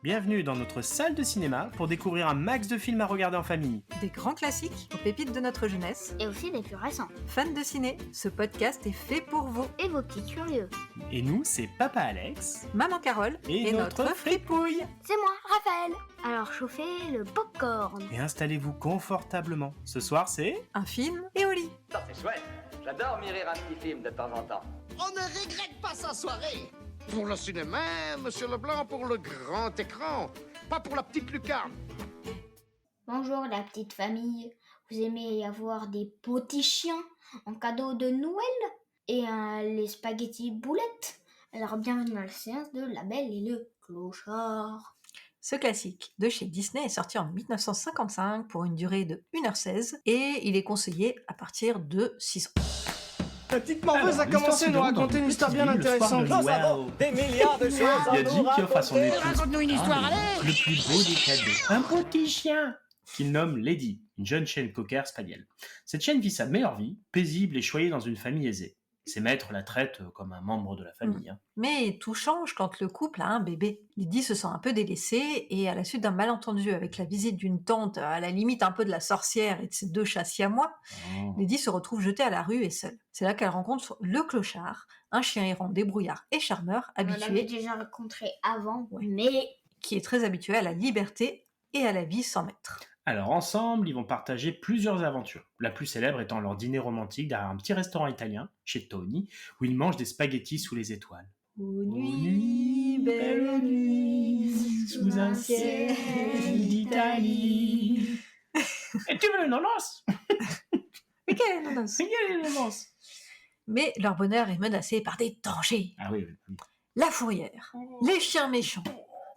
Bienvenue dans notre salle de cinéma pour découvrir un max de films à regarder en famille. Des grands classiques aux pépites de notre jeunesse. Et aussi des plus récents. Fans de ciné, ce podcast est fait pour vous. Et vos petits curieux. Et nous, c'est Papa Alex Maman Carole et notre fripouille. C'est moi, Raphaël. Alors chauffez le popcorn. Et installez-vous confortablement. Ce soir, c'est... un film et au lit. Ça c'est chouette. J'adore m'y rire un petit film de temps en temps. On ne regrette pas sa soirée. Pour le cinéma, Monsieur Leblanc, pour le grand écran, pas pour la petite lucarne. Bonjour la petite famille. Vous aimez avoir des petits chiens en cadeau de Noël et les spaghettis boulettes? Alors bienvenue dans la séance de La Belle et le Clochard. Ce classique de chez Disney est sorti en 1955 pour une durée de 1h16 et il est conseillé à partir de 6 ans. Petite morveuse a commencé à nous raconter une histoire bien intéressante. Nous avons des milliards de choses Il y a à Jim nous qui offre à son raconter. épouse Raconte-nous une histoire, allez. le plus beau des cadeaux. Un petit chien qu'il nomme Lady, une jeune chienne cocker spanielle. Cette chienne vit sa meilleure vie, paisible et choyée dans une famille aisée. Ses maîtres la traitent comme un membre de la famille. Mais tout change quand le couple a un bébé. Lydie se sent un peu délaissée et à la suite d'un malentendu avec la visite d'une tante à la limite un peu de la sorcière et de ses 2 chats siamois, Lydie se retrouve jetée à la rue et seule. C'est là qu'elle rencontre le clochard, un chien errant débrouillard et charmeur On l'avait habitué, déjà rencontré avant, Ouais. mais qui est très habitué à la liberté et à la vie sans maître. Alors ensemble, ils vont partager plusieurs aventures. La plus célèbre étant leur dîner romantique derrière un petit restaurant italien, chez Tony, où ils mangent des spaghettis sous les étoiles. Aux nuits, belle nuit, sous un ciel d'Italie. Et tu veux le nonos? Mais quelle annonce! C'est quel est le nonos? Mais leur bonheur est menacé par des dangers. Ah oui, oui. La fourrière, les chiens méchants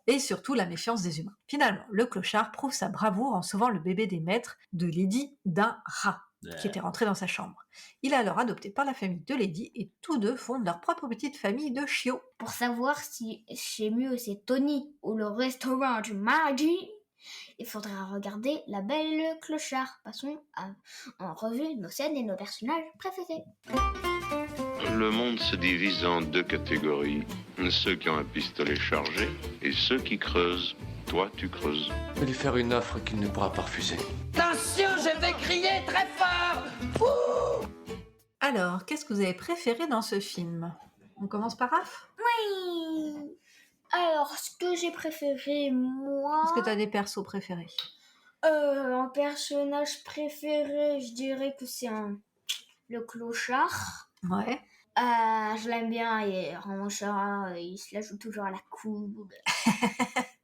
et surtout la méfiance des humains. Finalement, le clochard prouve sa bravoure en sauvant le bébé des maîtres de Lady d'un rat qui était rentré dans sa chambre. Il est alors adopté par la famille de Lady et tous deux fondent leur propre petite famille de chiots. pour savoir si chez mieux c'est Tony ou le restaurant du mardi, il faudra regarder La Belle et le Clochard. Passons en revue nos scènes et nos personnages préférés. Le monde se divise en 2 catégories. Ceux qui ont un pistolet chargé et ceux qui creusent. Toi, tu creuses. Je vais lui faire une offre qu'il ne pourra pas refuser. Attention, je vais crier très fort. Alors, qu'est-ce que vous avez préféré dans ce film? On commence par Raph? Oui. Alors, ce que j'ai préféré, moi... Est-ce que tu as des persos préférés? Un personnage préféré, je dirais que c'est le Clochard. Ouais. Je l'aime bien, et Raymond Chara, il se la joue toujours à la cool.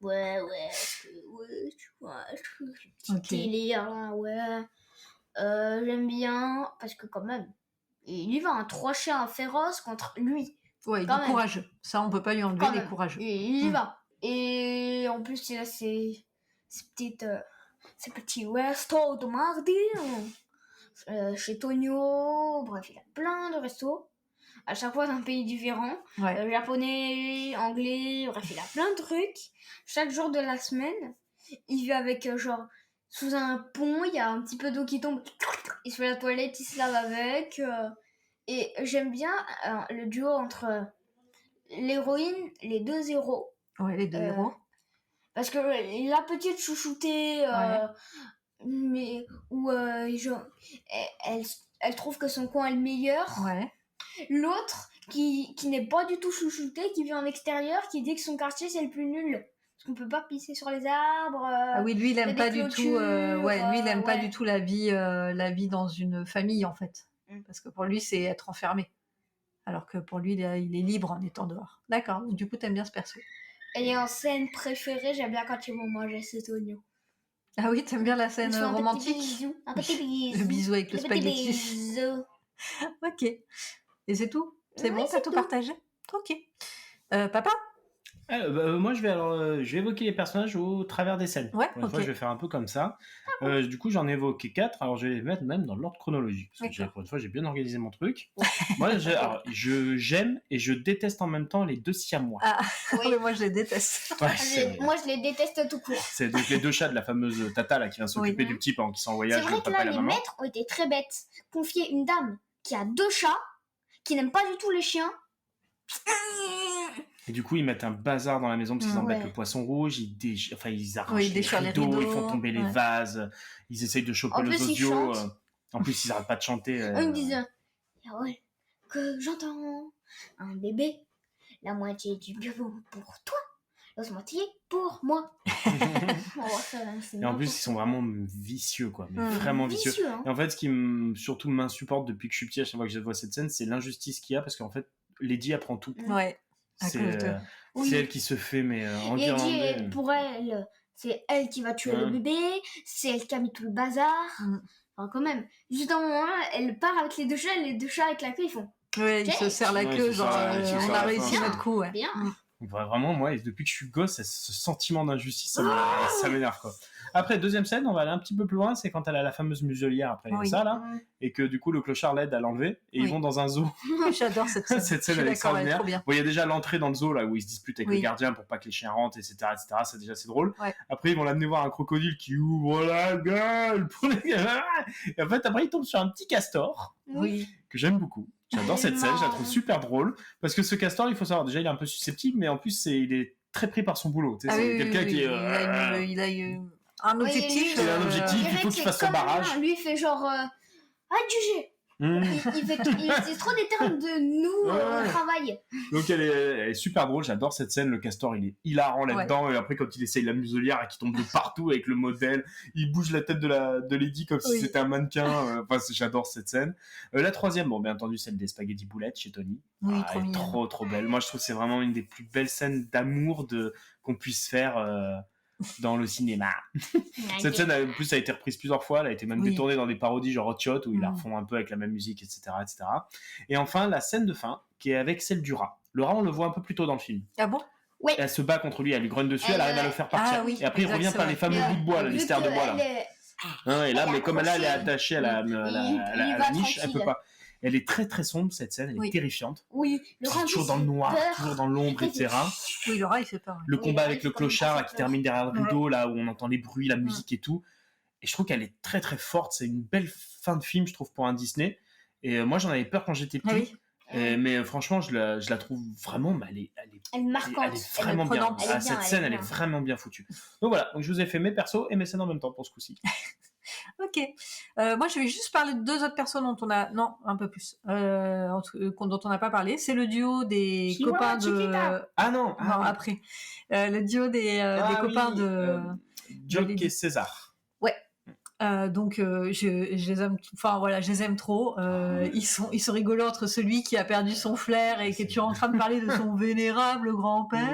ouais, tu vois, petit Ok. délire, là, ouais. J'aime bien, parce que quand même, il y va, 3 chiens féroces contre lui. Ouais, il Quand est même. courageux. Ça, on peut pas lui enlever, Quand il est même. courageux. Et il y va. Et en plus, il a ses petits restos de mardi, chez Tonio, bref, il a plein de restos. À chaque fois d'un pays différent. Ouais. Japonais, anglais, bref, il a plein de trucs. Chaque jour de la semaine, il vit avec, genre, sous un pont, il y a un petit peu d'eau qui tombe. Il se fait la toilette, il se lave avec. Et j'aime bien le duo entre l'héroïne, les 2 héros. Ouais, les 2 héros. Parce que la petite chouchoutée, mais où genre, elle trouve que son coin est le meilleur. Ouais. L'autre qui n'est pas du tout chouchouté, qui vit en extérieur, qui dit que son quartier c'est le plus nul. Parce qu'on peut pas pisser sur les arbres. Ah oui, lui il y a aime des pas du tout. clôtures, Lui il aime pas ouais. du tout la vie dans une famille en fait, parce que pour lui c'est être enfermé, alors que pour lui il est libre en étant dehors. D'accord. Donc, du coup t'aimes bien ce perso. Et en scène préférée, j'aime bien quand ils vont manger cet oignon. Ah oui, t'aimes bien la scène Ils font romantique. Un petit bisou. Le bisou avec le petit spaghetti. bisou. Ok. Et c'est tout. C'est Oui, bon, c'est t'as tout tout. partagé. Ok. Papa. Moi, je vais évoquer les personnages au travers des scènes. Ouais, Pour une fois, ok. je vais faire un peu comme ça. Du coup, j'en ai évoqué 4. Alors, je vais les mettre même dans l'ordre chronologique. Parce que pour une fois, j'ai bien organisé mon truc. Moi, j'aime et je déteste en même temps les 2 siamois. Ah. Oui. Mais moi je les déteste. Ouais, Moi, je les déteste tout court. c'est donc les 2 chats de la fameuse Tata là, qui vient s'occuper Oui. du petit pendant qu'ils sont en C'est voyage, vrai le que papa là, et la les maman. maîtres ont été très bêtes. Confier une dame qui a 2 chats, qui n'aime pas du tout les chiens. Et du coup, ils mettent un bazar dans la maison parce qu'ils embêtent Ouais. le poisson rouge, ils arrachent Oui, ils les déchirent les rideaux, ils rideaux, font tomber les ouais. vases, ils essayent de choper En le plus, ils audio. chantent. En plus, ils arrêtent pas de chanter. Ils me disent ah ouais, que j'entends un bébé, la moitié du bureau pour toi, l'autre moitié pour moi. Et en plus, ils sont vraiment vicieux, quoi. Mais vraiment vicieux. Hein. Et en fait, ce qui surtout m'insupporte depuis que je suis petit, à chaque fois que je vois cette scène, c'est l'injustice qu'il y a parce qu'en fait, Lady apprend tout. Ouais. À C'est cause de- Oui. c'est elle qui se fait, mais Et enguirlander. elle dit, pour elle, c'est elle qui va tuer le bébé, c'est elle qui a mis tout le bazar. Enfin, quand même. Juste à un moment, elle part avec les deux chats avec la queue, ils font Ouais, il se serre la Ouais, queue, il se genre, serre- il se on serre a la réussi fin. notre coup, ouais. bien. Vraiment, moi, depuis que je suis gosse, ce sentiment d'injustice, ça m'énerve, quoi. Après, deuxième scène, on va aller un petit peu plus loin, c'est quand elle a la fameuse muselière après Oui. ça, là, et que du coup, le clochard l'aide à l'enlever, et ils Oui. vont dans un zoo. J'adore cette scène. Cette Je scène suis elle est d'accord, elle est extraordinaire. trop bien. Bon, il y a déjà l'entrée dans le zoo là où ils se disputent avec Oui. le gardien pour pas que les chiens rentrent, etc., etc. C'est déjà assez drôle. Ouais. Après, ils vont l'amener voir un crocodile qui ouvre la gueule pour les gamins. Et en fait, après, ils tombent sur un petit castor Oui. que j'aime beaucoup. J'adore C'est cette scène, je la marrant. trouve super drôle parce que ce castor, il faut savoir déjà, il est un peu susceptible, mais en plus, il est très pris par son boulot. Tu sais, Ah c'est oui, quelqu'un oui, qui est. il a un Oui, objectif. il a un objectif. Le il faut mec, qu'il c'est fasse son comme un barrage. nain. Lui, il fait genre adjugé. Mmh. Il utilise trop des termes de nous Ouais. au travail. Donc elle est super drôle, j'adore cette scène, le castor il est hilarant là-dedans, et après quand il essaye la muselière et qu'il tombe de partout avec le modèle, il bouge la tête de Lady comme si Oui. c'était un mannequin, j'adore cette scène. La troisième, bon bien entendu celle des spaghetti boulettes chez Tony. Oui, Elle trop est mignonne. trop belle, moi je trouve que c'est vraiment une des plus belles scènes d'amour qu'on puisse faire dans le cinéma. Cette scène en plus a été reprise plusieurs fois, elle a été même Oui. détournée dans des parodies genre Hot Shot où ils la Mm. refont un peu avec la même musique, etc., etc. Et enfin la scène de fin qui est avec celle du rat. Le rat on le voit un peu plus tôt dans le film. Ah bon? Elle se bat contre lui, elle lui grogne dessus, elle arrive à le faire partir. Ah oui, et après il exact, revient c'est par vrai. les fameux bouts de bois, là, les stères de bois là. Et là, elle est mais comme là elle est accrochée. attachée à la Il va niche, elle peut tranquille. pas. Elle est très sombre cette scène, elle est Oui. terrifiante. Oui, le C'est rendu, toujours dans le c'est noir, peur. toujours dans l'ombre, etc. Oui, le rat, il fait peur. Le Oui, combat là, avec il le faut quand même clochard pas là, faire qui peur. termine derrière le rideau, là où on entend les bruits, la musique et tout. Et je trouve qu'elle est très forte. C'est une belle fin de film, je trouve, pour un Disney. Et moi, j'en avais peur quand j'étais petit. Ah oui. Mais franchement, je la trouve vraiment. Elle est marquante. Elle est vraiment bien. prenante. Elle est bien, Cette elle est scène, elle est bien. vraiment bien foutue. Donc voilà. Donc je vous ai fait mes persos et mes scènes en même temps pour ce coup-ci. Ok. Moi, je vais juste parler de deux autres personnes dont on a... Non, un peu plus. Dont on n'a pas parlé. C'est le duo des Chihuahua, copains de... Chiquita. Ah non. Non, ah, oui. après. Le duo des copains oui, de... Jock Lady. et César. Donc je les aime, enfin voilà, je les aime trop. Ils sont rigolos entre celui qui a perdu son flair et qui est toujours en train de parler de son vénérable grand-père.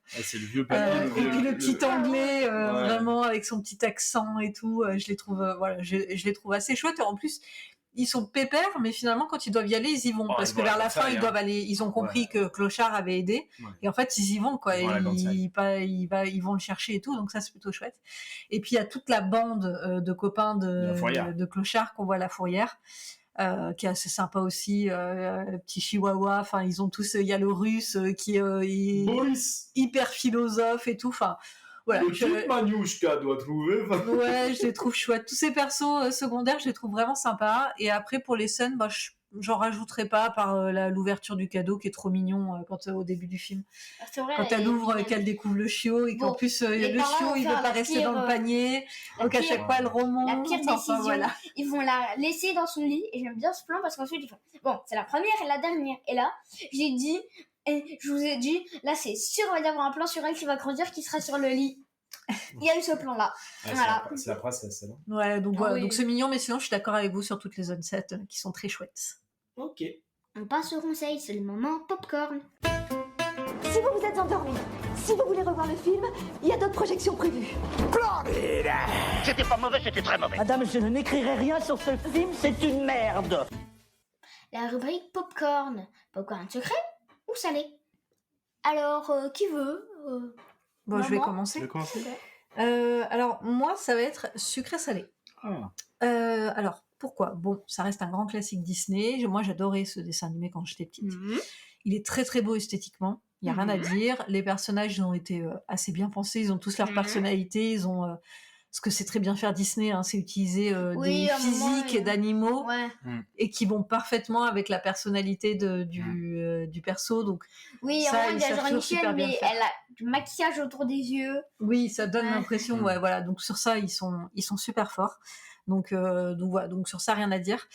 C'est le vieux papy. Et puis le petit anglais, Ouais. vraiment avec son petit accent et tout, je les trouve, je les trouve assez chouettes. Et en plus, ils sont pépères, mais finalement, quand ils doivent y aller, ils y vont. Oh, parce ils que vont vers à la la fin, bataille, ils doivent aller. Ils ont compris Ouais. que Clochard avait aidé. Ouais. Et en fait, ils y vont, quoi. Ils vont à la grande salle. Ils vont le chercher et tout. Donc ça, c'est plutôt chouette. Et puis, il y a toute la bande de copains La Fourrière. de Clochard qu'on voit à la Fourrière. Qui est assez sympa aussi, petit chihuahua, enfin ils ont tous, il y a le russe qui est Boris. hyper philosophe et tout, enfin voilà. Maniouchka doit trouver. Ouais, je les trouve chouettes. Tous ces persos secondaires, je les trouve vraiment sympas. Et après, pour les scènes, bah, j'en rajouterai pas par l'ouverture du cadeau qui est trop mignon au début du film. C'est vrai, Quand elle ouvre et qu'elle découvre le chiot et qu'en Bon, plus les le parents chiot vont il veut faire pas la rester pire, dans le panier, la donc à pire- chaque fois elle remonte. La pire enfin, décision, voilà. ils vont la laisser dans son lit et j'aime bien ce plan parce qu'ensuite ils font bon, c'est la première et la dernière. Et là, je vous ai dit, là c'est sûr, il va y avoir un plan sur elle qui va grandir qui sera sur le lit. Il y a eu ce plan là. Voilà. C'est la princesse, ça, non? Ouais, donc Ah voilà, oui. donc c'est mignon, mais sinon je suis d'accord avec vous sur toutes les zones 7 qui sont très chouettes. Ok. On passe au conseil, c'est le moment popcorn. Si vous vous êtes endormi, si vous voulez revoir le film, il y a d'autres projections prévues. C'était pas mauvais, c'était très mauvais. Madame, je n'écrirai rien sur ce film, c'est une merde. La rubrique popcorn. Popcorn secret ou salé? Alors, qui veut Bon, je vais Maman. commencer. Tu veux commencer? Alors moi ça va être sucré-salé. Ah. Alors pourquoi? Bon, ça reste un grand classique Disney. Moi j'adorais ce dessin animé quand j'étais petite. Il est très beau esthétiquement, il n'y a rien à dire. Les personnages ils ont été assez bien pensés, ils ont tous leur personnalité, ils ont ce que c'est très bien faire Disney, hein, c'est utiliser Oui, des à un moment, physiques d'animaux Ouais. et qui vont parfaitement avec la personnalité du perso. Donc Oui, à un ça, moment, il ils y a savent genre toujours Michel, super bien mais le faire. elle a du maquillage autour des yeux. Oui, ça donne Ouais. l'impression, ouais, voilà. Donc sur ça, ils sont super forts. Donc voilà, donc sur ça, rien à dire.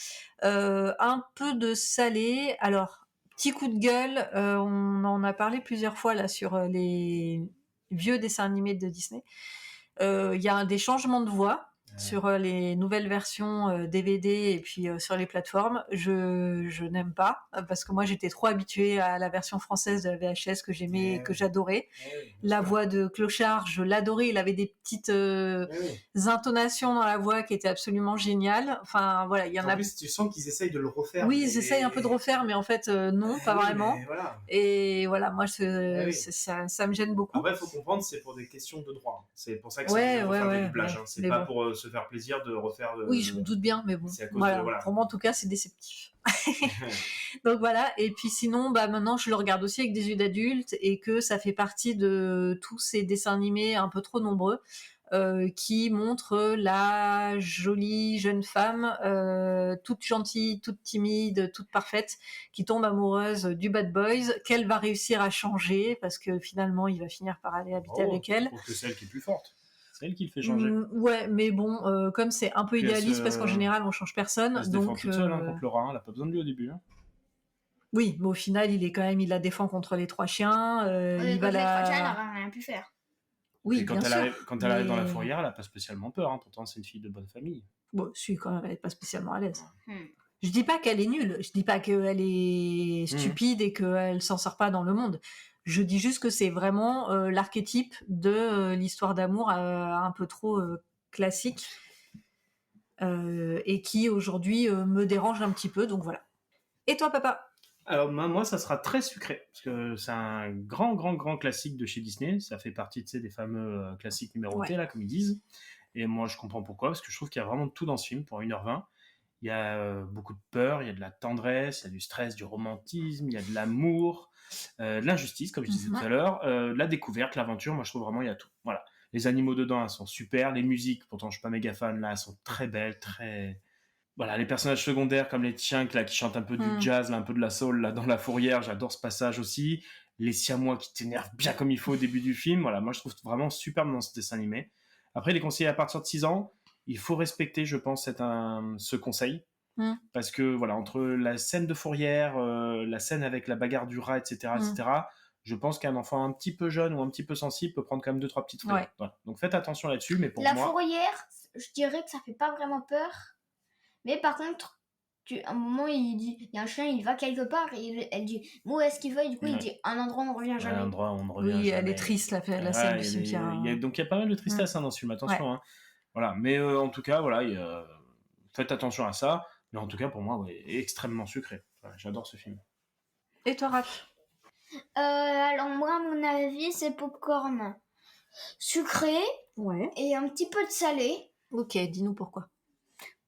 Un peu de salé. Alors, petit coup de gueule, on en a parlé plusieurs fois là sur les vieux dessins animés de Disney. Il y a des changements de voix sur les nouvelles versions DVD et puis sur les plateformes. Je n'aime pas parce que moi j'étais trop habituée à la version française de la VHS que j'aimais, que j'adorais. La voix de Clochard, je l'adorais. Il avait des petites intonations dans la voix qui étaient absolument géniales. Enfin voilà, il y en En a. plus, tu sens qu'ils essayent de le refaire. Oui, mais- ils essayent un peu de refaire, mais en fait non, pas Oui, vraiment. mais voilà. Et voilà, moi oui. ça me gêne beaucoup. Après, il faut comprendre, c'est pour des questions de droit. C'est pour ça que Ouais, c'est obligé de refaire ouais, des doublages. ouais. Hein. C'est Mais pas bon. pour se faire plaisir de refaire. Oui, je me doute bien, mais bon, C'est à cause voilà. de- voilà. Pour moi, en tout cas, c'est déceptif. Donc voilà, et puis sinon, bah maintenant, je le regarde aussi avec des yeux d'adulte et que ça fait partie de tous ces dessins animés un peu trop nombreux qui montrent la jolie jeune femme, toute gentille, toute timide, toute parfaite, qui tombe amoureuse du bad boys, qu'elle va réussir à changer parce que finalement, il va finir par aller habiter avec elle. Je trouve que c'est elle qui est plus forte. C'est elle qui le fait changer. Ouais, mais bon, comme c'est un peu Puis elle idéaliste, se- parce qu'en général, on change personne. Elle se défend Donc, toute seule hein, contre Laura. Elle n'a pas besoin de lui au début. Hein. oui, mais au final, il la défend contre les trois chiens. Il va Elle la. n'a rien pu faire. Oui, Et quand bien elle, sûr. quand elle arrive dans la mais- fourrière, elle n'a pas spécialement peur. Hein. Pourtant, c'est une fille de bonne famille. Bon, si, quand même, elle est pas spécialement à l'aise. Hmm. Je dis pas qu'elle est nulle. Je dis pas qu'elle est stupide et qu'elle s'en sort pas dans le monde. Je dis juste que c'est vraiment l'archétype de l'histoire d'amour un peu trop classique et qui aujourd'hui me dérange un petit peu. Donc voilà. Et toi, papa? Alors moi, ça sera très sucré, parce que c'est un grand classique de chez Disney. Ça fait partie des fameux classiques numérotés, là, comme ils disent. Et moi, je comprends pourquoi, parce que je trouve qu'il y a vraiment tout dans ce film pour 1h20. Il y a beaucoup de peur, il y a de la tendresse, il y a du stress, du romantisme, il y a de l'amour, de l'injustice, comme je disais tout à l'heure, la découverte, l'aventure. Moi, je trouve vraiment il y a tout. Voilà. Les animaux dedans, elles sont super. Les musiques, pourtant, je suis pas méga fan, là, elles sont très belles, très... Voilà, les personnages secondaires comme les Tchinks là qui chantent un peu du jazz, là, un peu de la soul là dans la fourrière, j'adore ce passage aussi. Les Siamois qui t'énervent bien comme il faut au début du film, voilà, moi je trouve vraiment superbe dans ce dessin animé. Après, les conseillers à partir de 6 ans, il faut respecter, je pense, ce conseil. Parce que voilà, entre la scène de fourrière, la scène avec la bagarre du rat, etc., je pense qu'un enfant un petit peu jeune ou un petit peu sensible peut prendre quand même 2-3 petites frayeurs. Ouais. Voilà. Donc faites attention là-dessus, mais pour La moi... fourrière, je dirais que ça fait pas vraiment peur. Mais par contre, à un moment, il y a un chien, il va quelque part et elle dit où est-ce qu'il va et du coup, il dit un endroit où on ne revient jamais. Un endroit où on ne revient Oui, jamais. elle est triste, la scène Ouais, du cimetière. donc il y a pas mal de tristesse dans ce film, attention. Hein. Voilà. Mais en tout cas, voilà, faites attention à ça. Mais en tout cas, pour moi, extrêmement sucré. Voilà, j'adore ce film. Et toi, Raph? Alors moi, à mon avis, c'est popcorn sucré et un petit peu de salé. Ok, dis-nous pourquoi.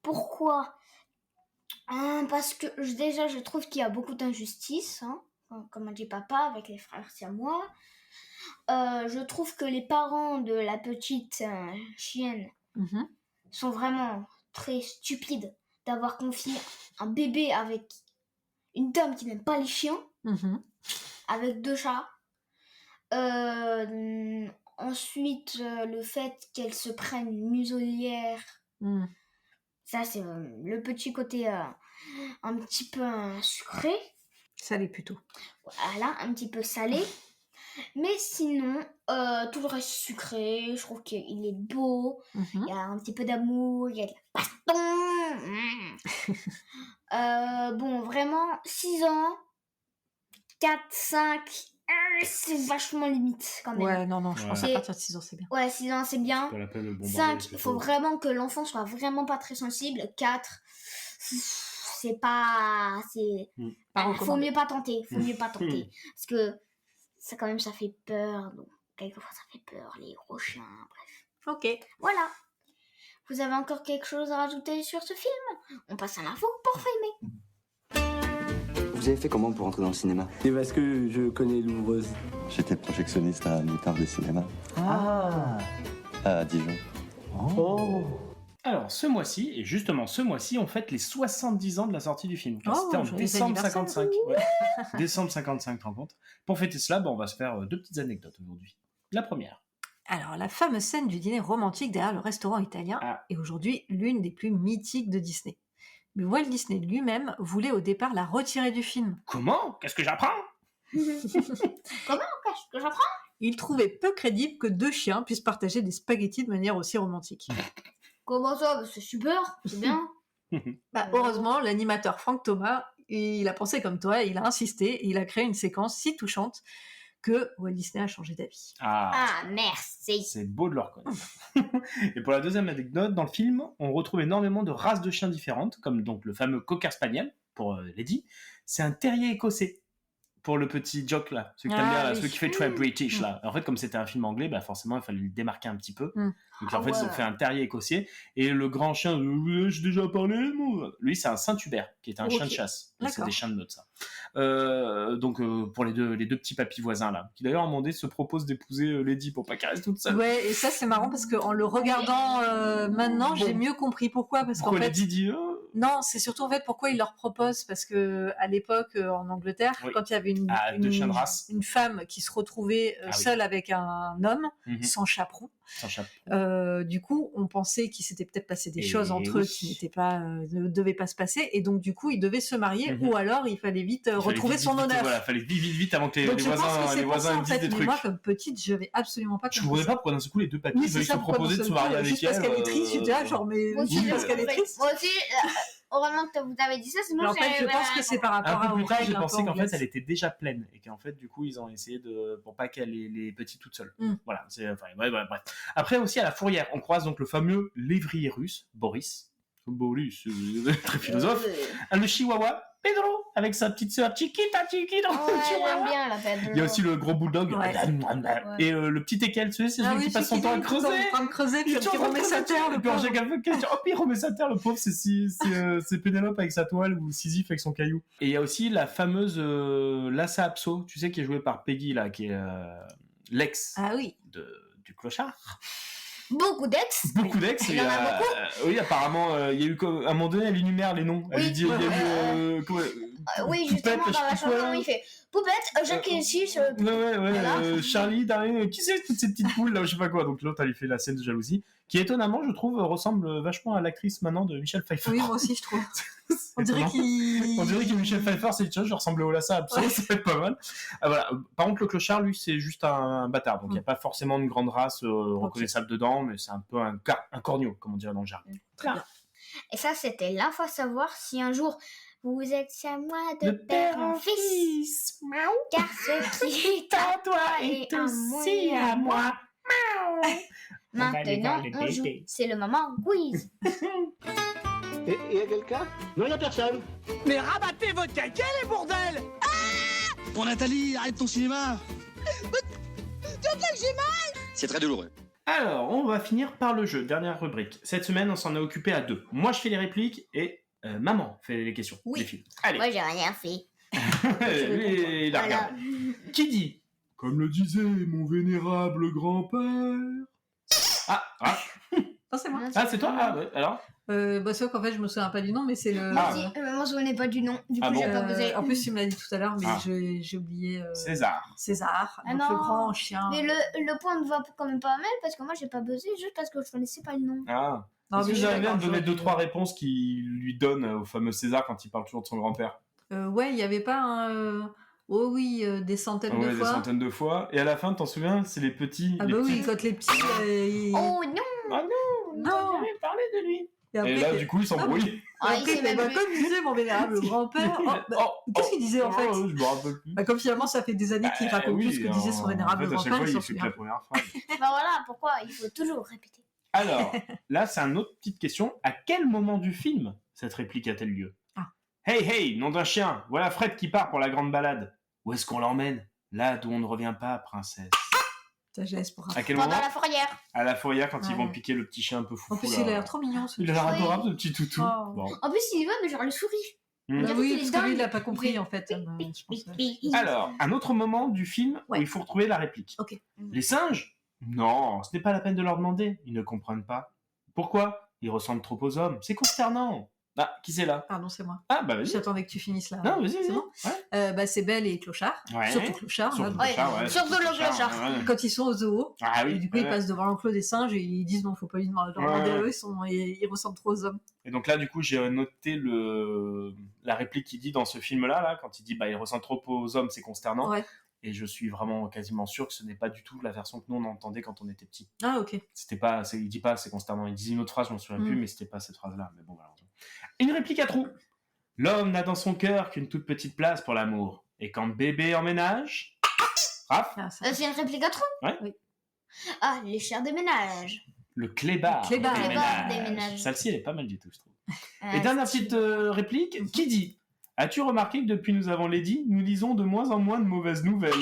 Pourquoi? Parce que déjà, je trouve qu'il y a beaucoup d'injustice, hein, comme a dit papa, avec les frères siamois. Je trouve que les parents de la petite chienne sont vraiment très stupides d'avoir confié un bébé avec une dame qui n'aime pas les chiens, avec 2 chats. Ensuite, le fait qu'elle se prenne une muselière, ça c'est le petit côté un petit peu sucré. Salé plutôt. Voilà, un petit peu salé. Mais sinon, tout le reste sucré, je trouve qu'il est beau. Il y a un petit peu d'amour, il y a de la baston. Bon, vraiment, 6 ans, 4, 5, c'est vachement limite quand même. Ouais, non, je pense à partir de 6 ans, c'est bien. Ouais, 6 ans, c'est bien. 5, il faut vraiment que l'enfant soit vraiment pas très sensible. 4, c'est pas... faut mieux pas tenter, Parce que ça, quand même, ça fait peur. Donc, quelquefois, ça fait peur, les gros chiens, bref. Ok. Voilà. Vous avez encore quelque chose à rajouter sur ce film? On passe à l'info pour filmer. Vous avez fait comment pour entrer dans le cinéma? Et parce que je connais l'ouvreuse. J'étais projectionniste à Mitard de cinéma. Ah. À Dijon. Alors, ce mois-ci, et justement ce mois-ci, on fête les 70 ans de la sortie du film. Car Oh, c'était en joyeux décembre anniversaire. 55. Ouais. Décembre 55, tu te rends compte. Pour fêter cela, on va se faire 2 petites anecdotes aujourd'hui. La première. Alors, la fameuse scène du dîner romantique derrière le restaurant italien est aujourd'hui l'une des plus mythiques de Disney. Mais Walt Disney lui-même voulait au départ la retirer du film. Comment ? Qu'est-ce que j'apprends ? Comment qu'est-ce que j'apprends? Il trouvait peu crédible que 2 chiens puissent partager des spaghettis de manière aussi romantique. Comment ça? C'est super, c'est bien. Heureusement, l'animateur Frank Thomas, il a pensé comme toi, il a insisté et il a créé une séquence si touchante que Walt Disney a changé d'avis. Merci. C'est beau de le reconnaître. Et pour la deuxième anecdote, dans le film, on retrouve énormément de races de chiens différentes, comme donc le fameux Cocker Spaniel, pour Lady. C'est un terrier écossais, pour le petit Jock là, celui que t'aimes bien, là, celui qui fait très British là. En fait, comme c'était un film anglais, forcément il fallait le démarquer un petit peu. Donc en fait, ils ont fait un terrier écossais. Et le grand chien, j'ai déjà parlé, moi. Lui, c'est un Saint-Hubert, qui est un chien de chasse. C'est des chiens de meute, ça. Donc pour les deux petits papis voisins là, qui d'ailleurs à un moment donné se proposent d'épouser Lady pour pas qu'elle reste toute seule. Ouais, et ça c'est marrant parce qu'en le regardant maintenant, j'ai mieux compris pourquoi. Parce qu'en fait, Lady dit non, c'est surtout en fait pourquoi il leur propose, parce que à l'époque en Angleterre, quand il y avait une femme qui se retrouvait seule avec un homme sans chaperon, du coup on pensait qu'il s'était peut-être passé des choses entre eux qui ne devaient pas se passer, et donc du coup il devait se marier, ou alors il fallait vite retrouver son honneur. Voilà, fallait vite avant que les voisins en disent des trucs. Moi comme petite, je n'avais absolument pas compris. Je ne comprenais pas pourquoi d'un seul coup les deux papis veulent se proposer de se marier avec elle. Juste parce qu'elle est triste, j'étais là genre mais juste parce qu'elle est triste. Moi aussi, heureusement que vous avez dit ça, sinon en fait je pense que c'est par rapport à un peu plus tard, j'ai pensé qu'en fait elle était déjà pleine et qu'en fait du coup ils ont essayé pour pas qu'elle ait les petits toutes seules. Voilà, bref. Après aussi à la fourrière, on croise donc le fameux lévrier russe Boris, très philosophe, le chihuahua Pedro avec sa petite sœur Chiquita. J'aime bien la Pedro. Il y a aussi le gros bulldog et le petit équel, tu sais, c'est celui qui passe son temps à creuser. En train de creuser, puis il remet sa terre. Puis il remet sa terre, le pauvre, c'est Pénélope avec sa toile ou Sisyphe avec son caillou. Et il y a aussi la fameuse Lhasa Apso, tu sais, qui est jouée par Peggy là, qui est l'ex du clochard. Beaucoup d'ex. Il y en a beaucoup. Oui, apparemment, il y a eu à un moment donné, elle énumère les noms. Elle dit, il y a eu oui, justement, dans la chanson, il fait Poupette, Jacques et Six. Charlie, Darlene, qui c'est toutes ces petites poules là, je sais pas quoi. Donc l'autre, elle lui fait la scène de jalousie, qui étonnamment, je trouve, ressemble vachement à l'actrice maintenant de Michelle Pfeiffer. Oui, moi aussi, je trouve. On dirait que Michel Pfeiffer, c'est une chose, je ressemblais au Lhasa Apso, ça peut être pas mal. Voilà. Par contre, le clochard, lui, c'est juste un bâtard. Donc, il n'y a pas forcément une grande race reconnaissable dedans, mais c'est un peu un corneau, comme on dirait dans le jargon. Et ça, c'était l'info à savoir si un jour vous êtes à moi de père en fils. Car ce qui est à toi est aussi à moi. Maintenant, on joue. C'est le moment quiz. Et y a quelqu'un? Non, y a personne. Mais rabattez votre caquet, les bordels! Bon, Nathalie, arrête ton cinéma. J'ai mal! C'est très douloureux. Alors, on va finir par le jeu, dernière rubrique. Cette semaine, on s'en est occupé à 2. Moi, je fais les répliques et maman fait les questions, les films. Allez. Moi, j'ai rien fait. Lui, il a regardé. Qui dit? Comme le disait mon vénérable grand-père. Non, c'est moi. Ah, c'est toi? Ah, ouais, alors? C'est vrai qu'en fait, je me souviens pas du nom, mais c'est le. Moi, je me souvenais pas du nom. Du coup, j'ai pas posé. En plus, tu me l'as dit tout à l'heure, mais j'ai oublié. César, donc le grand chien. Mais le point ne va quand même pas mal parce que moi, j'ai pas buzzé juste parce que je connaissais pas le nom. Ah. Est-ce que j'arrive à me donner 2-3 réponses qui lui donnent au fameux César quand il parle toujours de son grand-père? Ouais, il y avait pas un. Oh oui, des centaines de fois. Des centaines de fois. Et à la fin, t'en souviens? C'est les petits. Ah, oui, quand les petits. Oh non! Ah non! On jamais parlé de lui. Et là, du coup, il s'embrouille. Comme disait mon vénérable grand-père. Qu'est-ce qu'il disait en fait? Je me rappelle plus. Comme finalement, ça fait des années qu'il raconte plus ce que disait son vénérable grand-père. À chaque fois, il fait que la première phrase. Voilà pourquoi il faut toujours répéter. Alors, là, c'est une autre petite question. À quel moment du film cette réplique a-t-elle lieu? Hey, hey, nom d'un chien, voilà Fred qui part pour la grande balade. Où est-ce qu'on l'emmène? Là d'où on ne revient pas, princesse. Sagesse pour un. À quel moment? Pendant la fourrière. À la fourrière, quand ils vont piquer le petit chien un peu foufou. En plus, il a l'air trop mignon. Il a l'air adorable, ce petit toutou. Bon. En plus, il va, mais genre le souris. Oui, parce que lui, il n'a pas compris, en fait. Alors, un autre moment du film où il faut retrouver la réplique. Les singes? Non, ce n'est pas la peine de leur demander. Ils ne comprennent pas. Pourquoi ? Ils ressemblent trop aux hommes. C'est consternant. Ah, qui c'est là ? Pardon, c'est moi. Ah, bah vas-y. J'attendais que tu finisses là. Non, vas-y, C'est vas-y. bon c'est Belle et Clochard. Ouais. Surtout Clochard. Surtout là, Clochard, ouais. Surtout le Clochard. Ouais. Quand ils sont au zoo. Ah oui. Et du coup, ils passent devant l'enclos des singes et ils disent non, faut pas lui demander à eux, ils ressemblent trop aux hommes. Et donc là, du coup, j'ai noté la réplique qu'il dit dans ce film-là, là, quand il dit il ressemble trop aux hommes, c'est consternant. Ouais. Et je suis vraiment quasiment sûr que ce n'est pas du tout la version que nous on entendait quand on était petit. Ah, ok. Il dit pas c'est consternant. Il disait une autre phrase, je m'en souviens plus, mais c'était pas cette phrase-là. Mais bon, voilà. Une réplique à trous. L'homme n'a dans son cœur qu'une toute petite place pour l'amour. Et quand bébé emménage. Raph ? C'est une réplique à trous ? Ouais. Oui. Ah, les chers des ménages. Le clébard. Des ménages. Celle-ci, elle est pas mal du tout, je trouve. Et dernière petite réplique, qui dit ? As-tu remarqué que depuis nous avons Lady, nous lisons de moins en moins de mauvaises nouvelles ?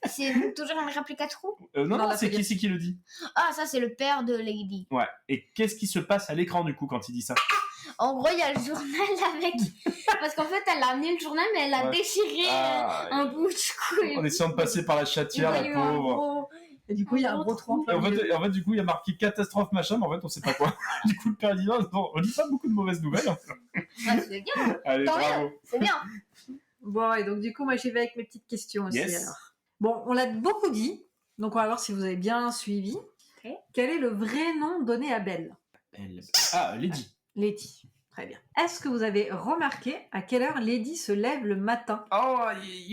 C'est toujours une réplique à trous ? Non, c'est qui le dit ? Ah, ça, c'est le père de Lady. Ouais. Et qu'est-ce qui se passe à l'écran, du coup, quand il dit ça ? En gros, il y a le journal avec... Parce qu'en fait, elle a amené le journal, mais elle a déchiré un bout du coup. En essayant de passer par la chatière, la pauvre. Et du coup, il y a un gros trou. En fait, du coup, il y a marqué catastrophe, machin, mais en fait, on sait pas quoi. Du coup, le père dit non, on lit pas beaucoup de mauvaises nouvelles. C'est bien. Allez, bravo. C'est bien. Bon, et donc du coup, moi, j'y vais avec mes petites questions aussi. Yes. Alors. Bon, on l'a beaucoup dit, donc on va voir si vous avez bien suivi. Okay. Quel est le vrai nom donné à Belle ? Ah, Lady. Lady. Très bien. Est-ce que vous avez remarqué à quelle heure Lady se lève le matin ? Oh, oui,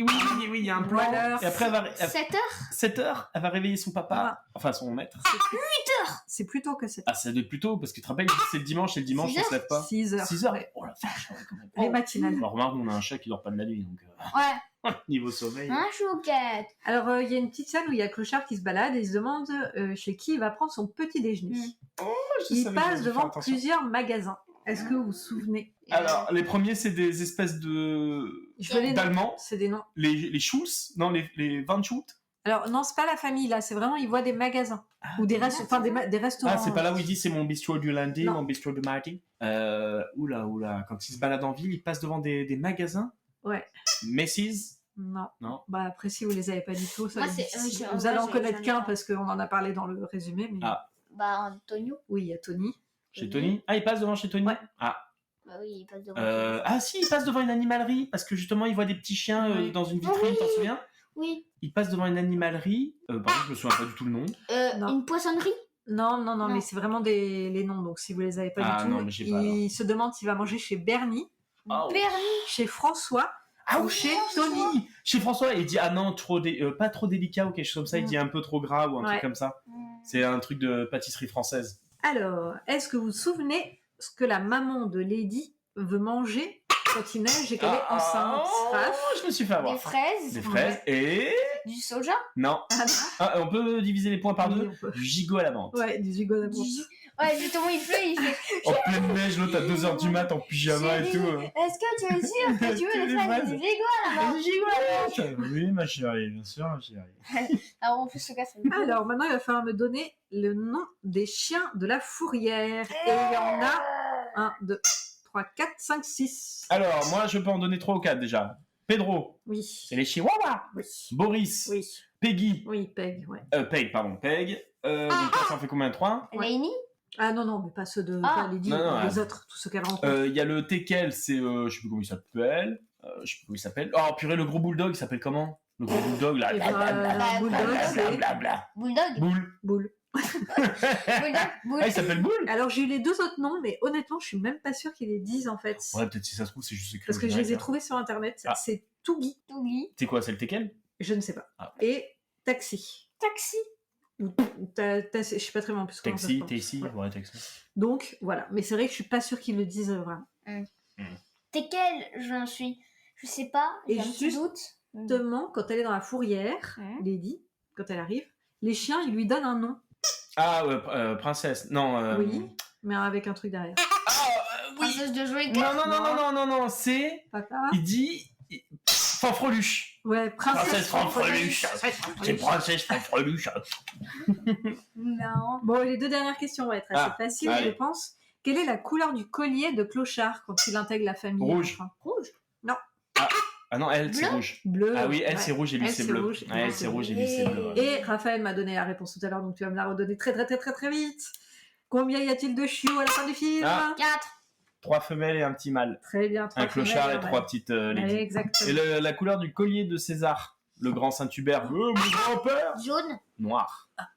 il y a un plan. Voilà. Et après, 7h ? 7h, elle va réveiller son papa, enfin son maître. 8h ? C'est plus tôt que 7h. Ah, ça doit être plus tôt, parce que tu te rappelles, c'est le dimanche, et le dimanche, on se lève pas. 6h. 6h. Ouais. Oh la vache, quand même. Les matinales. Bah, remarque, on a un chat qui dort pas de la nuit, donc Ouais. niveau sommeil. Un chouquette. Alors, il y a une petite scène où il y a Clochard qui se balade et il se demande chez qui il va prendre son petit déjeuner. Il passe devant plusieurs magasins. Est-ce que vous vous souvenez ? Alors, les premiers, c'est des espèces d'Allemands. C'est des noms. Les Schulz, non, les Van Schultz. Alors, non, c'est pas la famille, là. C'est vraiment, il voit des magasins. Ou des restaurants. Des restaurants. Ah, c'est pas là où il dit c'est mon bistrot du lundi, Non. mon bistrot du mardi. Oula. Quand il se balade en ville, il passe devant des magasins. Ouais. Macy's. Non. Non. Bah, après, si vous les avez pas du tout, ça Moi, va être c'est- difficile. ouais, Vous allez en j'ai- connaître j'en ai qu'un pas. parce qu'on en a parlé dans le résumé. Mais... Ah. Bah, Antonio. Oui, il y a Tony. Chez Tony. Ah, il passe devant chez Tony. Ouais. Ah. Bah oui, il passe devant. Ah si, il passe devant une animalerie parce que justement il voit des petits chiens Oui. dans une vitrine, Oui. t'en souviens ? Oui. Il passe devant une animalerie. Par contre, je me souviens pas du tout le nom. Non. Une poissonnerie. Non, Non. mais c'est vraiment les noms. Donc, si vous les avez pas Ah, du tout, non, mais j'ai pas, il se demande s'il va manger chez Bernie, Oh. chez François Ah ou oui, chez François. Tony. Chez François, il dit ah non, pas trop délicat ou quelque chose comme ça. Il Mm. dit un peu trop gras ou un Ouais. truc comme ça. C'est un truc de pâtisserie française. Alors, est-ce que vous vous souvenez ce que la maman de Lady veut manger quand il neige et qu'elle est enceinte ? Raph ? Je me suis fait avoir. Des fraises. Des fraises et Du soja. non. Ah, on peut diviser les points par Oui, deux. on peut. Du gigot à la menthe. Ouais, du gigot d'amour. Ouais, justement, il pleut, il fait. En pleine neige, l'autre à 2h du mat en pyjama et Chérie, tout. Est-ce que tu es sûr que tu veux Des des fraises fraises. et du gigot là-bas? Du gigot à la menthe. Oui, ma chérie, bien sûr, ma chérie. Alors, en plus, ce gars, c'est Alors, maintenant, il va falloir me donner le nom des chiens de la fourrière. Et il y en a 1, 2, 3, 4, 5, 6. Alors, moi, je peux en donner 3 ou 4 déjà. Pedro, Oui. c'est les chihuahuas. Oui. Boris, Oui. Peggy, Oui, Peg, ouais. Peg. Donc là, ça en fait combien de 3 Laini. Ah non, mais pas ceux de Ah. pas Lady, Non, les ah. autres, tous ceux qu'elle rencontre. Il y a le Tekel, c'est, je sais plus comment il s'appelle. Oh, purée, le gros bulldog, il s'appelle comment ? Le gros bulldog, là. Et ben, Bulldog, c'est Blablabla. Bulldog. Boule. Boule. Bulldog. Boule. Ah, il s'appelle Boule ? Alors, j'ai eu les 2 autres noms, mais honnêtement, je suis même pas sûre qu'ils les disent, en fait. Ouais, peut-être si ça se trouve, c'est juste écrit. Parce que je les ai trouvés sur Internet. Ah. C'est Tougi. Tougi. C'est quoi, c'est le Tekel ? Je ne sais pas. Ah. Et Taxi. Taxi. Je sais pas très bien en plus comment ça se Taxi, prononce. Taxi, Ouais. ouais, Taxi. Donc, voilà. Mais c'est vrai que je suis pas sûre qu'ils le disent vraiment. T'es quel? Je sais pas. Et J'ai un petit juste- doute. Justement, quand elle est dans la fourrière, Lady, quand elle arrive, les chiens, ils lui donnent un nom. Ah, ouais, princesse. Non, Oui, mais avec un truc derrière. Princesse de jouer. Non, c'est... Papa. Il dit... Fanfreluche. Ouais, Princesse Fanfreluche. C'est princesse Fanfreluche. Non. Bon, les 2 dernières questions vont être assez Ah, faciles, allez. je pense. Quelle est la couleur du collier de Clochard quand il intègre la famille Rouge. enfin Rouge. Non. Ah non, elle, c'est Bleu. rouge. Bleu. Ah oui, elle, ouais. c'est rouge et lui, Elle, c'est c'est bleu. rouge, Ouais, elle, c'est rouge et lui, c'est bleu. ouais. Et Raphaël m'a donné la réponse tout à l'heure, donc tu vas me la redonner très très très très très vite. Combien y a-t-il de chiots à la fin du film? 4. 3 femelles et un petit mâle. Très bien, 3 Un clochard et femelles, 3 petites ladies. Exactement. Et la couleur du collier de César, le grand Saint-Hubert, mon grand-père, Jaune. noir. Ah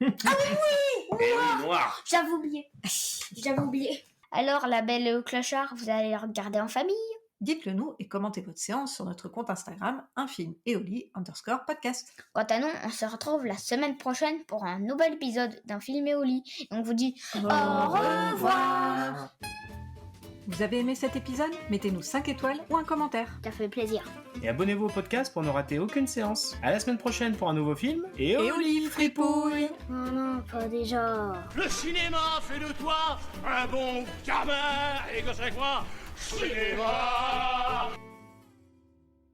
oui, noir. J'avais oublié. Alors, la belle clochard, vous allez la regarder en famille? Dites-le nous et commentez votre séance sur notre compte Instagram, _podcast. Quant à nous, on se retrouve la semaine prochaine pour un nouvel épisode d'un film et au lit. Et on vous dit au revoir. Vous avez aimé cet épisode? Mettez-nous 5 étoiles ou un commentaire. Ça fait plaisir. Et abonnez-vous au podcast pour ne rater aucune séance. À la semaine prochaine pour un nouveau film. Et au lit, fripouille. Non, pas déjà. Le cinéma fait de toi un bon gamin. Et que c'est quoi? Cinéma.